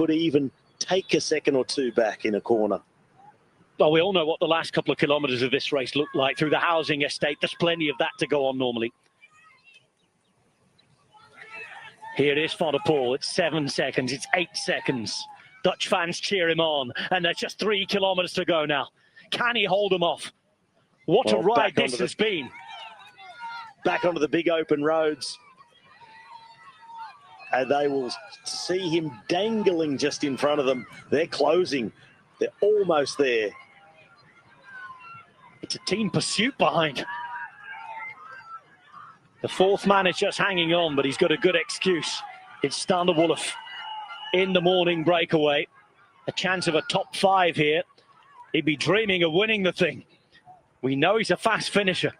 Could even take a second or two back in a corner. Well, we all know what the last couple of kilometres of this race looked like through the housing estate. There's plenty of that to go on normally. Here it is for Poel. It's 7 seconds. It's 8 seconds. Dutch fans cheer him on. And there's just 3 kilometres to go now. Can he hold them off? What a ride this has been. Back onto the big open roads. And they will see him dangling just in front of them. They're closing. They're almost there. It's a team pursuit behind. The fourth man is just hanging on, but he's got a good excuse. It's Stan de Wulf in the morning breakaway. A chance of a top 5 here. He'd be dreaming of winning the thing. We know he's a fast finisher.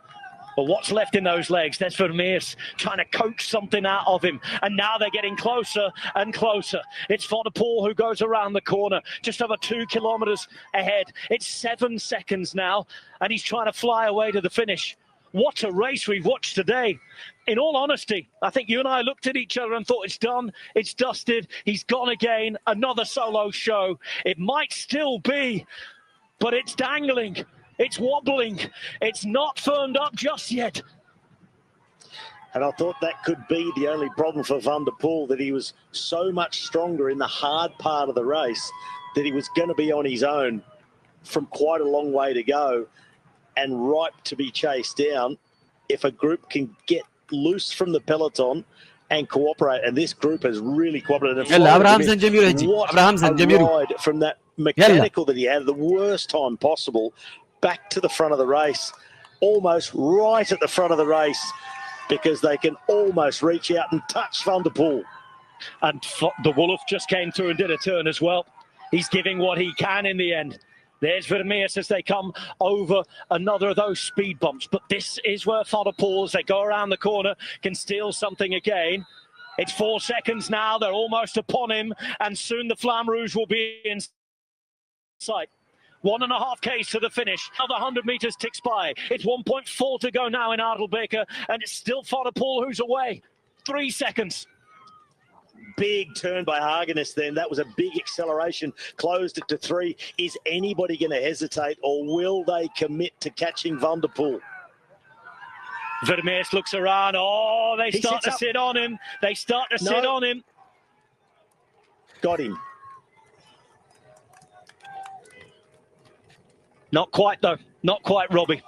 But what's left in those legs? There's Vermeers trying to coax something out of him. And now they're getting closer and closer. It's Van der Poel who goes around the corner, just over 2 kilometres ahead. It's 7 seconds now, and he's trying to fly away to the finish. What a race we've watched today. In all honesty, I think you and I looked at each other and thought, it's done, it's dusted, he's gone again, another solo show. It might still be, but it's dangling. It's wobbling. It's not firmed up just yet. And I thought that could be the only problem for Van der Poel, that he was so much stronger in the hard part of the race that he was going to be on his own from quite a long way to go and ripe to be chased down if a group can get loose from the peloton and cooperate. And this group has really cooperated. What a ride from that mechanical that he had, the worst time possible, back to the front of the race, almost right at the front of the race, because they can almost reach out and touch Van der Poel. And de Wulf just came through and did a turn as well. He's giving what he can in the end. There's Vermeers as they come over another of those speed bumps. But this is where Van der Poel, as they go around the corner, can steal something again. It's 4 seconds now. They're almost upon him. And soon the Flamme Rouge will be in sight. 1.5 Ks to the finish. Another 100 metres ticks by. It's 1.4 to go now in Adelbeke, and it's still Van der Poel who's away. 3 seconds. Big turn by Hagenes then. That was a big acceleration. Closed it to 3. Is anybody going to hesitate, or will they commit to catching Van der Poel? Vermeers looks around. Oh, they start to sit on him. They start to sit on him. Got him. Not quite, though. Not quite, Robbie.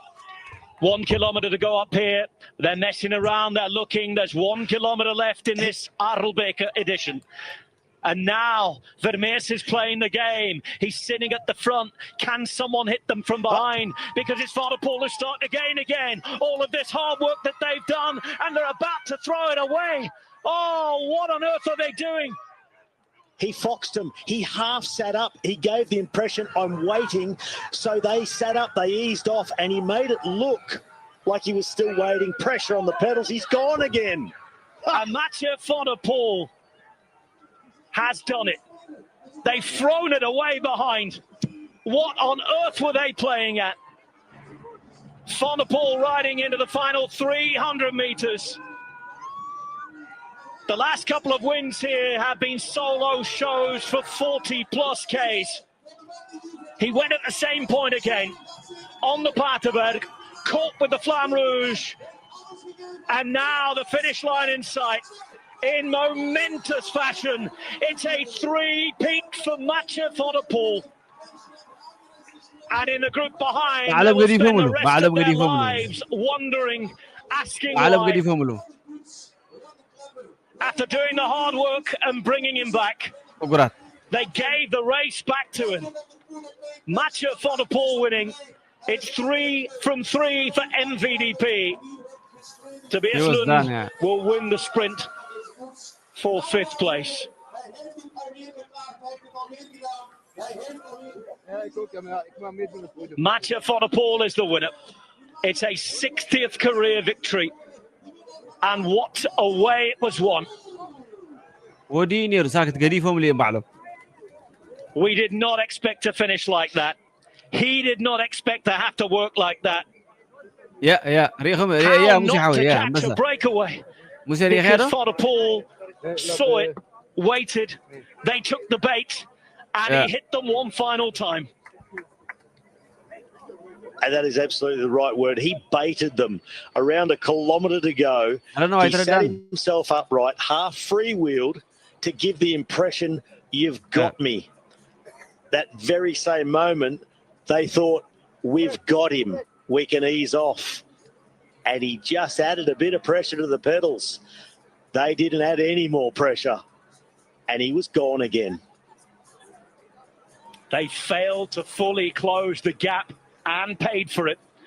1 kilometre to go up here. They're messing around. They're looking. There's 1 kilometre left in this Adelbeke edition. And now Vermeers is playing the game. He's sitting at the front. Can someone hit them from behind? Because it's Van der Poel who's starting again. All of this hard work that they've done, and they're about to throw it away. Oh, what on earth are they doing? He foxed him. He half sat up. He gave the impression, I'm waiting. So they sat up, they eased off, and he made it look like he was still waiting. Pressure on the pedals. He's gone again. And Mathieu Van der Poel has done it. They've thrown it away behind. What on earth were they playing at? Van der Poel riding into the final 300 metres. The last couple of wins here have been solo shows for 40 plus Ks. He went at the same point again on the Paterberg, caught with the Flamme Rouge, and now the finish line in sight in momentous fashion. It's a 3-peat for Mathieu Van der Poel. And in the group behind, they will spend the rest of their lives wondering, asking why. After doing the hard work and bringing him back, they gave the race back to him. Mathieu Van der Poel winning. It's 3 from 3 for MVDP. Tobias Lund will win the sprint for 5th place. Mathieu Van der Poel is the winner. It's a 60th career victory. And what a way it was won. We did not expect to finish like that. He did not expect to have to work like that. How not to catch a breakaway? Because Van der Poel saw it waited, they took the bait, and he hit them one final time. And that is absolutely the right word. He baited them around a kilometre to go. I don't know why he sat himself upright, half freewheeled to give the impression, you've got me. That very same moment, they thought, we've got him. We can ease off. And he just added a bit of pressure to the pedals. They didn't add any more pressure. And he was gone again. They failed to fully close the gap and paid for it.